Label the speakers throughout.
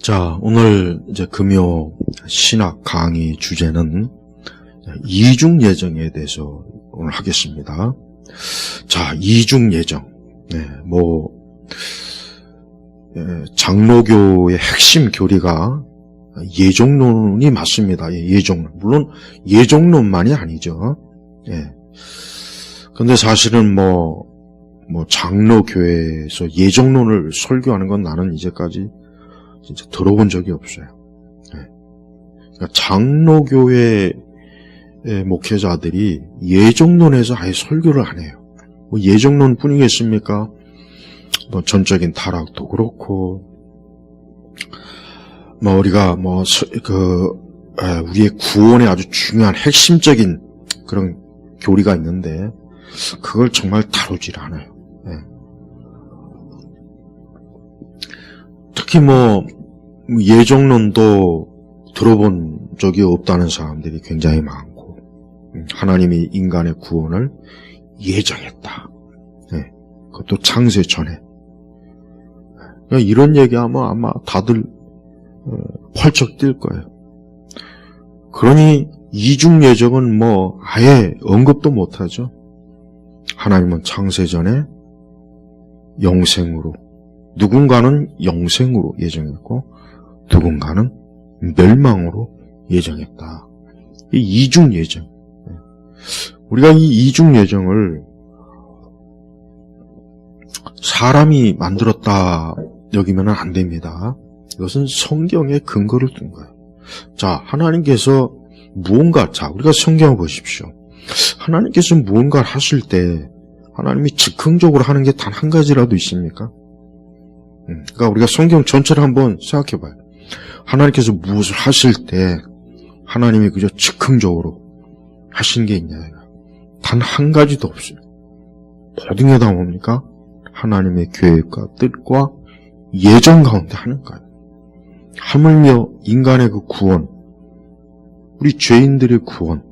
Speaker 1: 자, 오늘 이제 금요 신학 강의 주제는 이중 예정에 대해서 오늘 하겠습니다. 자, 이중 예정. 장로교의 핵심 교리가 예정론이 맞습니다. 예정론. 물론 예정론만이 아니죠. 근데 사실은 장로교회에서 예정론을 설교하는 건 나는 이제까지 진짜 들어본 적이 없어요. 그러니까 장로교회 목회자들이 예정론에서 아예 설교를 안 해요. 예정론 뿐이겠습니까? 전적인 타락도 그렇고, 우리가 우리의 구원에 아주 중요한 핵심적인 그런 교리가 있는데, 그걸 정말 다루질 않아요. 특히 예정론도 들어본 적이 없다는 사람들이 굉장히 많고, 하나님이 인간의 구원을 예정했다. 그것도 창세 전에. 이런 얘기하면 아마 다들 펄쩍 뛸 거예요. 그러니 이중 예정은 아예 언급도 못하죠. 하나님은 창세 전에 영생으로, 누군가는 영생으로 예정했고 누군가는 멸망으로 예정했다. 이 이중 예정. 우리가 이 이중 예정을 사람이 만들었다 여기면 안 됩니다. 이것은 성경에 근거를 둔 거예요. 자, 하나님께서 우리가 성경을 보십시오. 하나님께서 무언가를 하실 때 하나님이 즉흥적으로 하는 게 단 한 가지라도 있습니까? 그러니까 우리가 성경 전체를 한번 생각해 봐요. 하나님께서 무엇을 하실 때 하나님이 그저 즉흥적으로 하신 게 있냐? 단 한 가지도 없어요. 모든 게 다 뭡니까? 하나님의 계획과 뜻과 예정 가운데 하는 거예요. 하물며 인간의 그 구원, 우리 죄인들의 구원,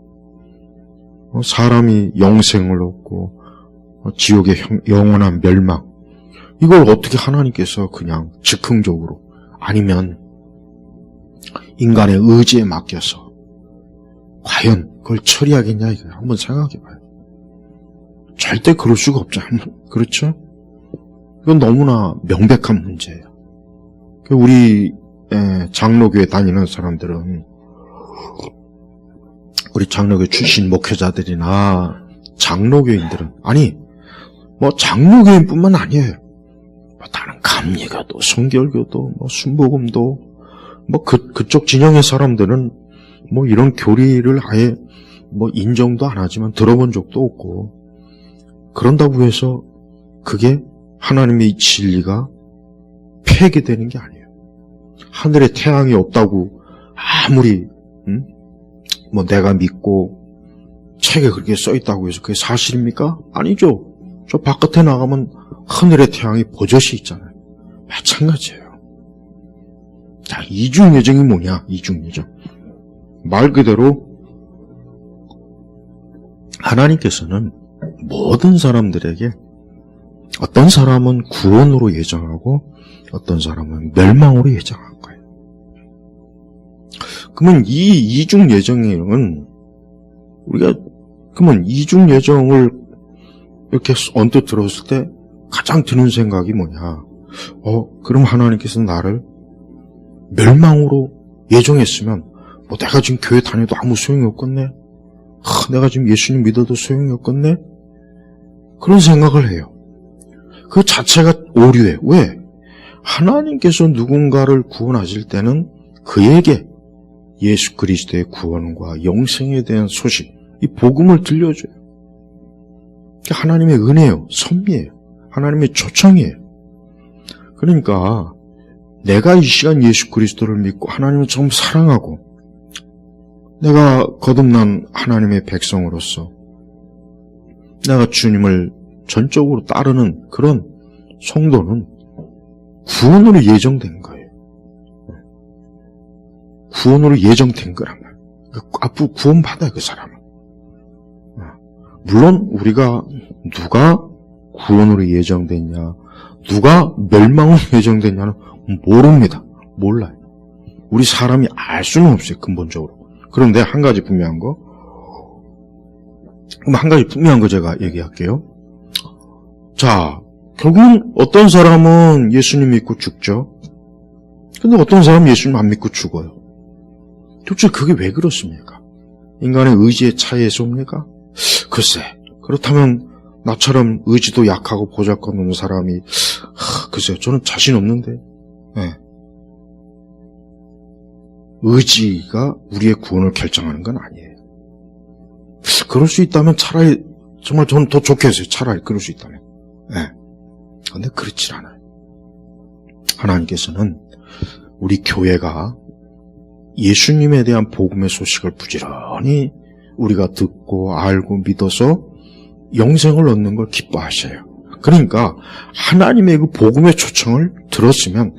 Speaker 1: 사람이 영생을 얻고 지옥의 영원한 멸망, 이걸 어떻게 하나님께서 그냥 즉흥적으로, 아니면 인간의 의지에 맡겨서 과연 그걸 처리하겠냐, 이거 한번 생각해 봐요. 절대 그럴 수가 없잖아요. 그렇죠? 이건 너무나 명백한 문제예요. 우리 장로교에 다니는 사람들은, 우리 장로교 출신 목회자들이나 장로교인들은, 장로교인뿐만 아니에요. 다른 감리교도, 성결교도, 순복음도, 그쪽 진영의 사람들은 이런 교리를 아예 인정도 안 하지만 들어본 적도 없고, 그런다고 해서 그게 하나님의 진리가 폐기되는 게 아니에요. 하늘에 태양이 없다고 아무리 내가 믿고 책에 그렇게 써있다고 해서 그게 사실입니까? 아니죠. 저 바깥에 나가면 하늘의 태양이 버젓이 있잖아요. 마찬가지예요. 자, 이중 예정이 뭐냐? 이중 예정. 말 그대로 하나님께서는 모든 사람들에게, 어떤 사람은 구원으로 예정하고 어떤 사람은 멸망으로 예정한 거예요. 그러면 이 이중 예정은 그러면 이중 예정을 이렇게 언뜻 들었을 때 가장 드는 생각이 뭐냐? 그럼 하나님께서 나를 멸망으로 예정했으면 내가 지금 교회 다녀도 아무 소용이 없겠네? 내가 지금 예수님 믿어도 소용이 없겠네? 그런 생각을 해요. 그 자체가 오류예요. 왜? 하나님께서 누군가를 구원하실 때는 그에게 예수 그리스도의 구원과 영생에 대한 소식, 이 복음을 들려줘요. 하나님의 은혜예요. 섭리예요. 하나님의 초청이에요. 그러니까 내가 이 시간 예수 그리스도를 믿고 하나님을 좀 사랑하고 내가 거듭난 하나님의 백성으로서 내가 주님을 전적으로 따르는 그런 성도는 구원으로 예정된 거예요. 구원으로 예정된 거란 말이에요. 앞으로 구원받아요, 그 사람은. 물론 우리가 누가 구원으로 예정됐냐, 누가 멸망으로 예정됐냐는 모릅니다. 몰라요. 우리 사람이 알 수는 없어요, 근본적으로. 그런데 한 가지 분명한 거 제가 얘기할게요. 자, 결국은 어떤 사람은 예수님 믿고 죽죠. 근데 어떤 사람은 예수님 안 믿고 죽어요. 도대체 그게 왜 그렇습니까? 인간의 의지의 차이에서 옵니까? 글쎄, 그렇다면 나처럼 의지도 약하고 보잘것없는 사람이 글쎄요, 저는 자신 없는데. 네. 의지가 우리의 구원을 결정하는 건 아니에요. 그럴 수 있다면 차라리 정말 저는 더 좋겠어요. 차라리 그럴 수 있다면. 네. 그런데 그렇지 않아요. 하나님께서는 우리 교회가 예수님에 대한 복음의 소식을 부지런히 우리가 듣고 알고 믿어서 영생을 얻는 걸 기뻐하셔요. 그러니까 하나님의 그 복음의 초청을 들었으면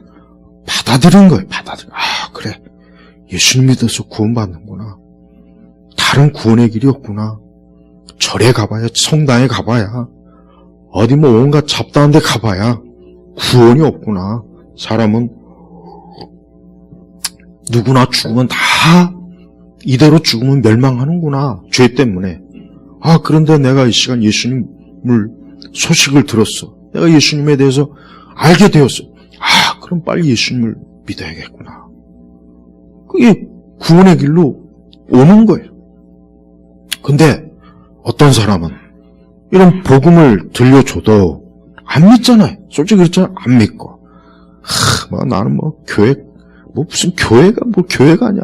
Speaker 1: 받아들인 거예요. 그래. 예수님 믿어서 구원받는구나. 다른 구원의 길이 없구나. 절에 가봐야, 성당에 가봐야, 어디 뭐 온갖 잡다한 데 가봐야 구원이 없구나. 사람은 누구나 죽으면 다 이대로 죽으면 멸망하는구나. 죄 때문에. 그런데 내가 이 시간 예수님을 소식을 들었어. 내가 예수님에 대해서 알게 되었어. 그럼 빨리 예수님을 믿어야겠구나. 그게 구원의 길로 오는 거예요. 근데 어떤 사람은 이런 복음을 들려줘도 안 믿잖아요. 솔직히 그렇잖아요. 안 믿고. 나는 무슨 교회가냐.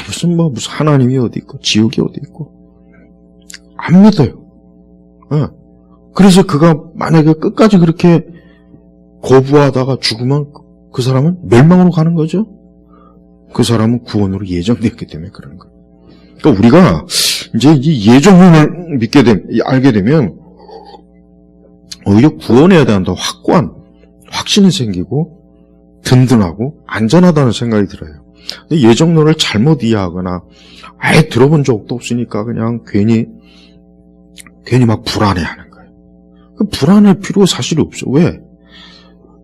Speaker 1: 무슨 하나님이 어디 있고, 지옥이 어디 있고. 안 믿어요. 그래서 그가 만약에 끝까지 그렇게 거부하다가 죽으면 그 사람은 멸망으로 가는 거죠. 그 사람은 구원으로 예정됐기 때문에 그러는 거예요. 그러니까 우리가 이제 이 예정론을 알게 되면 오히려 구원에 대한 더 확고한 확신이 생기고 든든하고 안전하다는 생각이 들어요. 근데 예정론을 잘못 이해하거나 아예 들어본 적도 없으니까 그냥 괜히 막 불안해하는 거예요. 그 불안할 필요가 사실 없어. 왜?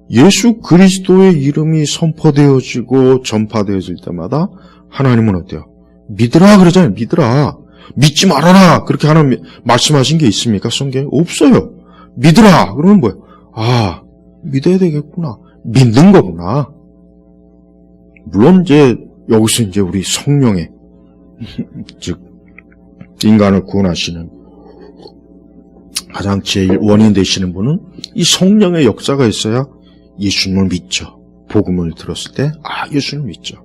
Speaker 1: 예수 그리스도의 이름이 선포되어지고 전파되어질 때마다 하나님은 어때요? 믿으라 그러잖아요. 믿으라. 믿지 말아라. 그렇게 하나님 말씀하신 게 있습니까? 성경에? 없어요. 믿으라. 그러면 뭐예요? 믿어야 되겠구나. 믿는 거구나. 물론 여기서 우리 성령의 즉 인간을 구원하시는 가장 제일 원인 되시는 분은 이 성령의 역사가 있어야 예수님을 믿죠. 복음을 들었을 때 예수님을 믿죠.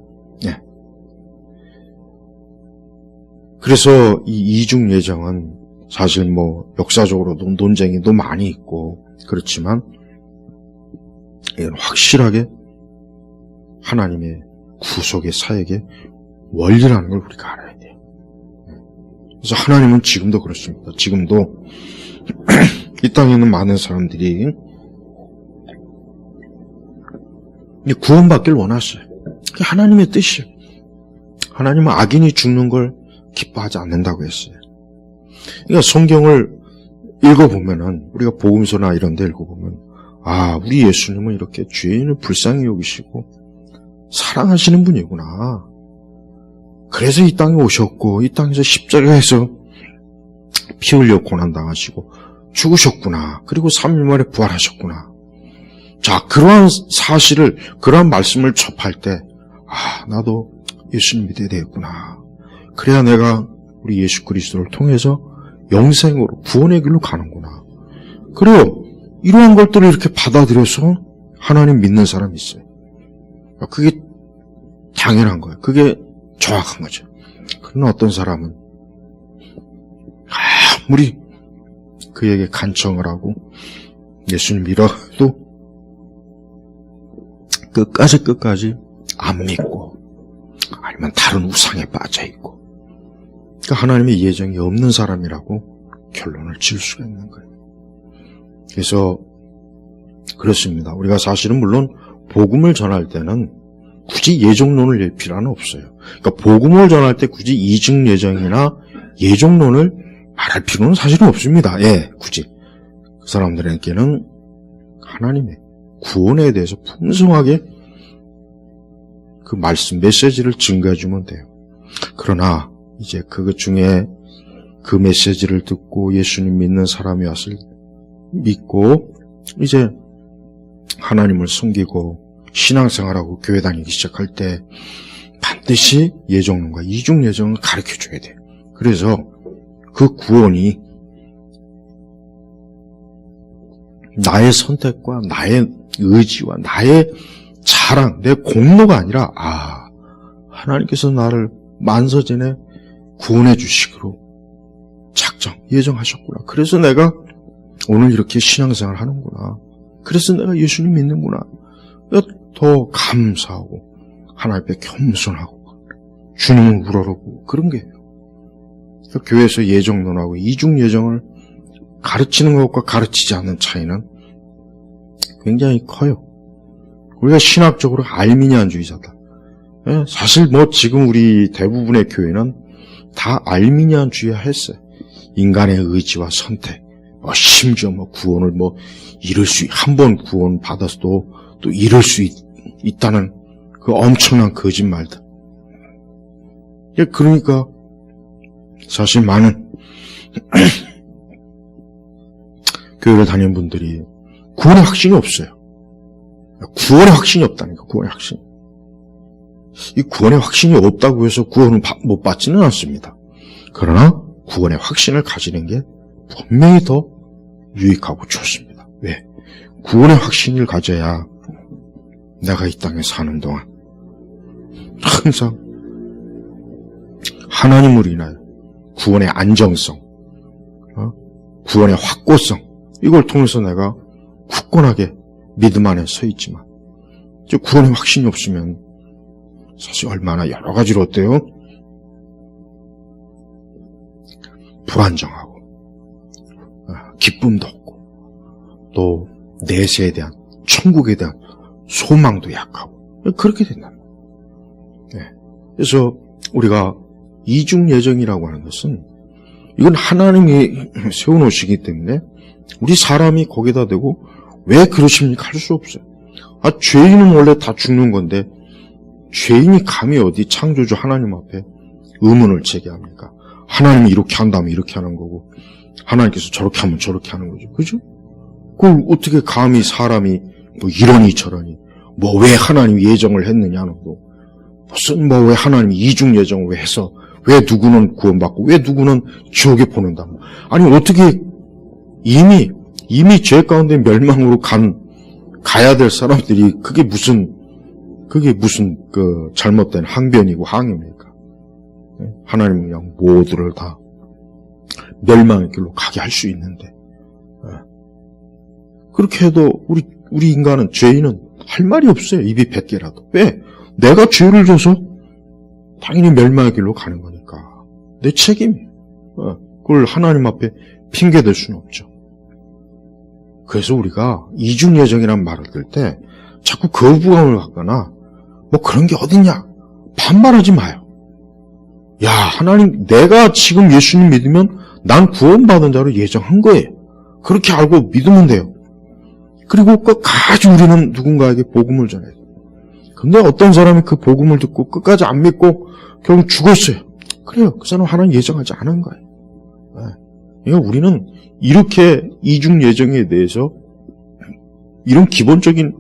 Speaker 1: 네. 그래서 이 이중 예정은 사실 역사적으로도 논쟁이도 많이 있고 그렇지만 이건 확실하게 하나님의 구속의 사역의 원리라는 걸 우리가 알아야 돼요. 그래서 하나님은 지금도 그렇습니다. 지금도 이 땅에 있는 많은 사람들이 구원받기를 원하셔요. 그게 하나님의 뜻이에요. 하나님은 악인이 죽는 걸 기뻐하지 않는다고 했어요. 그러니까 성경을 읽어보면은 우리가 복음서나 이런 데 읽어보면 우리 예수님은 이렇게 죄인을 불쌍히 여기시고 사랑하시는 분이구나. 그래서 이 땅에 오셨고 이 땅에서 십자가에서 피 흘려 고난당하시고 죽으셨구나. 그리고 3일 만에 부활하셨구나. 자, 그러한 사실을, 그러한 말씀을 접할 때 나도 예수님 믿어야 되겠구나. 그래야 내가 우리 예수 그리스도를 통해서 영생으로 구원의 길로 가는구나. 그래요. 이러한 것들을 이렇게 받아들여서 하나님 믿는 사람이 있어요. 그게 당연한 거예요. 그게 정확한 거죠. 그러나 어떤 사람은 아무리 그에게 간청을 하고 예수님 믿어도 끝까지 안 믿고 아니면 다른 우상에 빠져 있고 그러니까 하나님의 예정이 없는 사람이라고 결론을 지을 수가 있는 거예요. 그래서 그렇습니다. 우리가 사실은 물론 복음을 전할 때는 굳이 예정론을 낼 필요는 없어요. 그러니까 복음을 전할 때 굳이 이중 예정이나 예정론을 말할 필요는 사실은 없습니다. 굳이 그 사람들에게는 하나님의 구원에 대해서 풍성하게 그 말씀 메시지를 증거해 주면 돼요. 그러나 이제 그것 중에 그 메시지를 듣고 예수님 믿는 사람이 왔을 믿고 이제 하나님을 섬기고 신앙생활하고 교회 다니기 시작할 때 반드시 예정론과 이중 예정을 가르쳐 줘야 돼요. 그래서 그 구원이 나의 선택과 나의 의지와 나의 자랑, 내 공로가 아니라 하나님께서 나를 만서전에 구원해 주시기로 작정, 예정하셨구나. 그래서 내가 오늘 이렇게 신앙생활 하는구나. 그래서 내가 예수님 믿는구나. 더 감사하고 하나님 앞에 겸손하고 주님을 우러러보고 그런 게예요. 교회에서 예정론하고 이중 예정을 가르치는 것과 가르치지 않는 차이는 굉장히 커요. 우리가 신학적으로 알미니안주의자다. 사실 지금 우리 대부분의 교회는 다 알미니안주의 했어요. 인간의 의지와 선택, 심지어 구원을 이룰 한 번 구원 받아서도 또 이룰 수 있다는 그 엄청난 거짓말들. 그러니까 사실 많은 교회를 다니는 분들이 구원의 확신이 없어요. 구원의 확신이 없다니까, 구원의 확신. 이 구원의 확신이 없다고 해서 구원을 못 받지는 않습니다. 그러나 구원의 확신을 가지는 게 분명히 더 유익하고 좋습니다. 왜? 구원의 확신을 가져야 내가 이 땅에 사는 동안 항상 하나님으로 인하여 구원의 안정성, 구원의 확고성, 이걸 통해서 내가 굳건하게 믿음 안에 서 있지만 구원의 확신이 없으면 사실 얼마나 여러 가지로 어때요? 불안정하고 기쁨도 없고 또 내세에 대한 천국에 대한 소망도 약하고 그렇게 된다. 그래서 우리가 이중 예정이라고 하는 것은 이건 하나님이 세워놓으시기 때문에 우리 사람이 거기다 대고 왜 그러십니까? 할 수 없어요. 죄인은 원래 다 죽는 건데 죄인이 감히 어디 창조주 하나님 앞에 의문을 제기합니까? 하나님이 이렇게 한다면 이렇게 하는 거고 하나님께서 저렇게 하면 저렇게 하는 거죠. 그죠? 그걸 어떻게 감히 사람이 이러니 저러니 왜 하나님이 예정을 했느냐는 거 무슨 왜 하나님이 이중 예정을 왜 해서 왜 누구는 구원받고 왜 누구는 지옥에 보낸다. 아니 어떻게 이미 죄 가운데 멸망으로 가야 될 사람들이 그게 무슨 그 잘못된 항변이고 항의입니까? 하나님은 그냥 모두를 다 멸망의 길로 가게 할 수 있는데 그렇게 해도 우리 인간은 죄인은 할 말이 없어요. 입이 100개라도. 왜? 내가 죄를 져서 당연히 멸망의 길로 가는 거니까 내 책임이에요. 그걸 하나님 앞에 핑계댈 수는 없죠. 그래서 우리가 이중예정이라는 말을 들 때 자꾸 거부감을 갖거나 그런 게 어딨냐 반발하지 마요. 야, 하나님 내가 지금 예수님 믿으면 난 구원받은 자로 예정한 거예요. 그렇게 알고 믿으면 돼요. 그리고 끝까지 우리는 누군가에게 복음을 전해요. 근데 어떤 사람이 그 복음을 듣고 끝까지 안 믿고 결국 죽었어요. 그래요. 그 사람은 하나님 예정하지 않은 거예요. 그러니까 우리는 이렇게 이중 예정에 대해서 이런 기본적인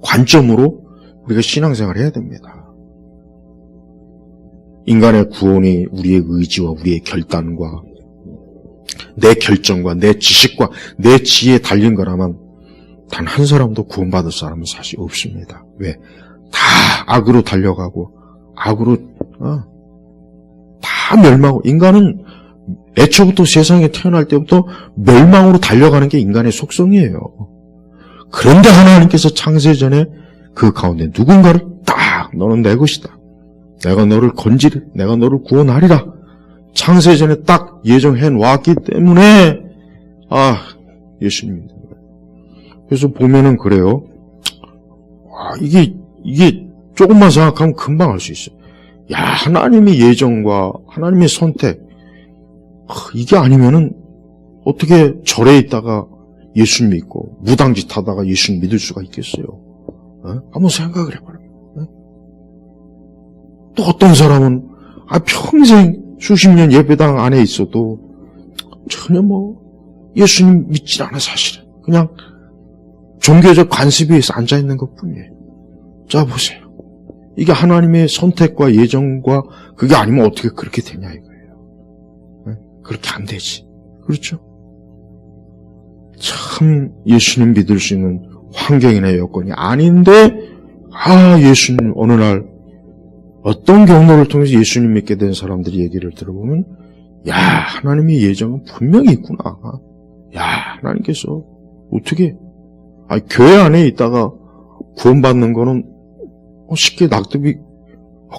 Speaker 1: 관점으로 우리가 신앙생활을 해야 됩니다. 인간의 구원이 우리의 의지와 우리의 결단과 내 결정과 내 지식과 내 지혜에 달린 거라면 단 한 사람도 구원받을 사람은 사실 없습니다. 왜? 다 악으로 달려가고 악으로 다 멸망하고 인간은 애초부터 세상에 태어날 때부터 멸망으로 달려가는 게 인간의 속성이에요. 그런데 하나님께서 창세전에 그 가운데 누군가를 딱 너는 내 것이다. 내가 너를 건지리, 내가 너를 구원하리라. 창세전에 딱 예정해 놓았기 때문에 예수님입니다. 그래서 보면은 그래요. 이게 조금만 생각하면 금방 알 수 있어요. 야, 하나님의 예정과 하나님의 선택 이게 아니면은 어떻게 절에 있다가 예수 믿고 무당짓 하다가 예수 믿을 수가 있겠어요? 한번 생각을 해봐요. 또 어떤 사람은 평생 수십 년 예배당 안에 있어도 전혀 예수님 믿질 않아 사실은. 그냥 종교적 관습 위에서 앉아있는 것뿐이에요. 자 보세요. 이게 하나님의 선택과 예정과 그게 아니면 어떻게 그렇게 되냐 이거예요. 그렇게 안 되지. 그렇죠? 참 예수님 믿을 수 있는 환경이나 여건이 아닌데 예수님 어느 날 어떤 경로를 통해서 예수님 믿게 된 사람들이 얘기를 들어보면 하나님의 예정은 분명히 있구나. 하나님께서 어떻게 교회 안에 있다가 구원받는 거는 쉽게 낙득이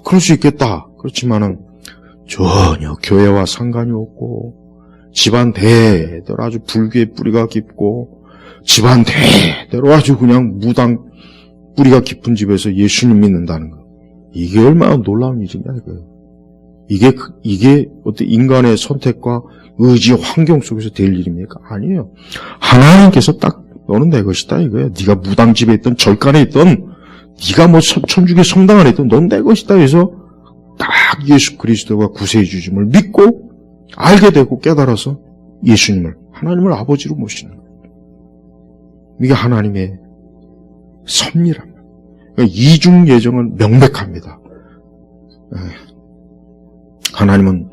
Speaker 1: 그럴 수 있겠다. 그렇지만은 전혀 교회와 상관이 없고 집안 대대로 아주 불교의 뿌리가 깊고 집안 대대로 아주 그냥 무당 뿌리가 깊은 집에서 예수님 믿는다는 거. 이게 얼마나 놀라운 일이냐 이거예요. 이게 어떤 인간의 선택과 의지, 환경 속에서 될 일입니까? 아니에요. 하나님께서 딱 너는 내 것이다 이거예요. 네가 무당집에 있던 절간에 있던 네가 천주교 성당 안에 있던 넌 내 것이다 해서 딱 예수 그리스도가 구세주 주심을 믿고 알게 되고 깨달아서 예수님을 하나님을 아버지로 모시는 거예요. 이게 하나님의 섭리랍니다. 그러니까 이중 예정은 명백합니다. 하나님은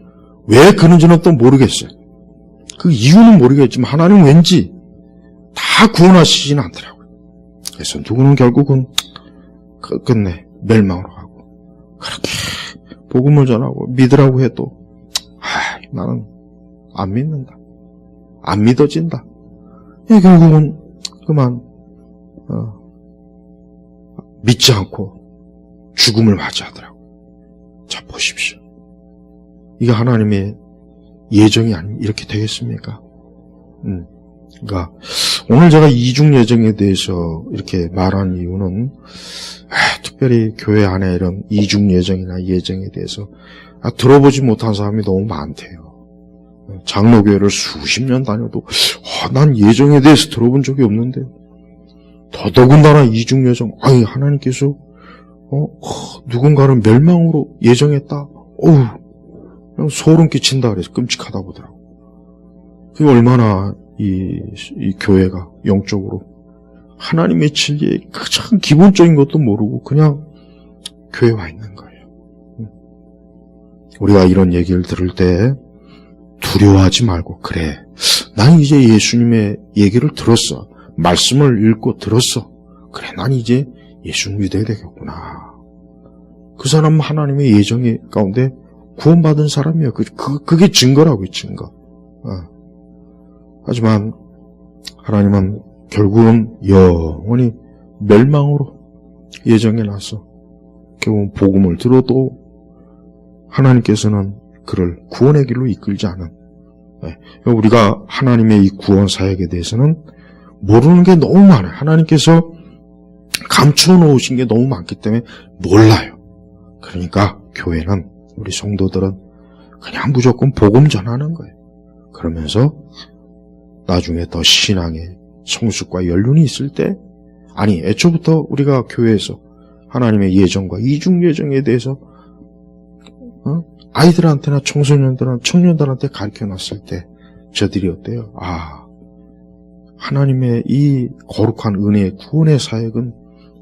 Speaker 1: 왜 그런지는 또 모르겠어요. 그 이유는 모르겠지만 하나님은 왠지 다 구원하시지는 않더라고요. 그래서 누구는 결국은 끝내 멸망으로 가고 그렇게 복음을 전하고 믿으라고 해도 나는 안 믿는다. 안 믿어진다. 결국은 그만 믿지 않고 죽음을 맞이하더라고요. 자 보십시오. 이게 하나님의 예정이 아니면 이렇게 되겠습니까? 그러니까 오늘 제가 이중 예정에 대해서 이렇게 말한 이유는 특별히 교회 안에 이런 이중 예정이나 예정에 대해서 들어보지 못한 사람이 너무 많대요. 장로교회를 수십 년 다녀도 난 예정에 대해서 들어본 적이 없는데 더더군다나 이중 예정. 하나님께서 누군가를 멸망으로 예정했다. 소름 끼친다 그래서 끔찍하다 보더라고. 그게 얼마나 이 교회가 영적으로 하나님의 진리의 가장 기본적인 것도 모르고 그냥 교회에 와 있는 거예요. 우리가 이런 얘기를 들을 때 두려워하지 말고 그래, 난 이제 예수님의 얘기를 들었어. 말씀을 읽고 들었어. 그래, 난 이제 예수님 믿어야 되겠구나. 그 사람은 하나님의 예정의 가운데 구원받은 사람이에요. 그게 증거라고요, 증거. 하지만 하나님은 결국은 영원히 멸망으로 예정해놔서 결국 복음을 들어도 하나님께서는 그를 구원의 길로 이끌지 않은, 우리가 하나님의 이 구원 사역에 대해서는 모르는 게 너무 많아요. 하나님께서 감추어 놓으신 게 너무 많기 때문에 몰라요. 그러니까 교회는, 우리 성도들은 그냥 무조건 복음 전하는 거예요. 그러면서 나중에 더 신앙의 성숙과 연륜이 있을 때, 애초부터 우리가 교회에서 하나님의 예정과 이중 예정에 대해서 아이들한테나 청소년들한테, 청년들한테 가르쳐놨을 때 저들이 어때요? 하나님의 이 거룩한 은혜의 구원의 사역은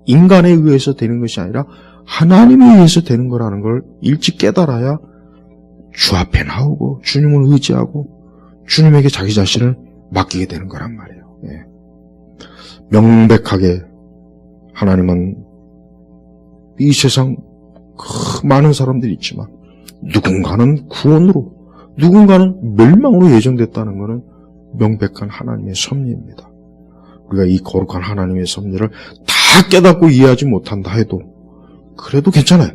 Speaker 1: 인간에 의해서 되는 것이 아니라 하나님에 의해서 되는 거라는 걸 일찍 깨달아야 주 앞에 나오고 주님을 의지하고 주님에게 자기 자신을 맡기게 되는 거란 말이에요. 명백하게 하나님은 이 세상 많은 사람들이 있지만 누군가는 구원으로, 누군가는 멸망으로 예정됐다는 것은 명백한 하나님의 섭리입니다. 우리가 이 거룩한 하나님의 섭리를 다 깨닫고 이해하지 못한다 해도 그래도 괜찮아요.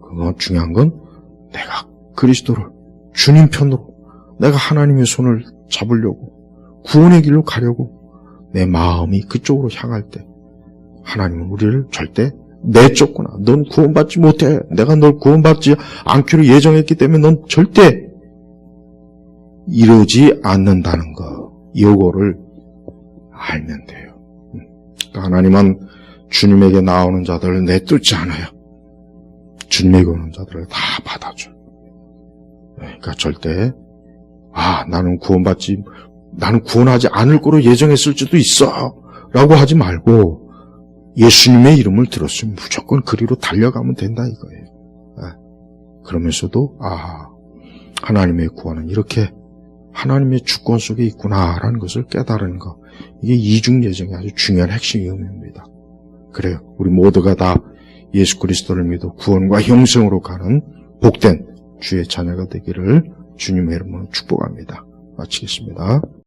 Speaker 1: 그건 중요한 건 내가 그리스도를 주님 편으로, 내가 하나님의 손을 잡으려고 구원의 길로 가려고 내 마음이 그쪽으로 향할 때 하나님은 우리를 절대 내쫓거나 넌 구원받지 못해, 내가 널 구원받지 않기로 예정했기 때문에 넌 절대 이러지 않는다는 거, 이거를 알면 돼요. 그러니까 하나님은 주님에게 나오는 자들을 내쫓지 않아요. 예수님의 구원한 자들을 다 받아줘요. 그러니까 절대 나는 구원하지 않을 거로 예정했을지도 있어 라고 하지 말고 예수님의 이름을 들었으면 무조건 그리로 달려가면 된다 이거예요. 그러면서도 하나님의 구원은 이렇게 하나님의 주권 속에 있구나라는 것을 깨달은 것, 이게 이중 예정의 아주 중요한 핵심 의미입니다. 그래요. 우리 모두가 다 예수 그리스도를 믿어 구원과 영생으로 가는 복된 주의 자녀가 되기를 주님의 이름으로 축복합니다. 마치겠습니다.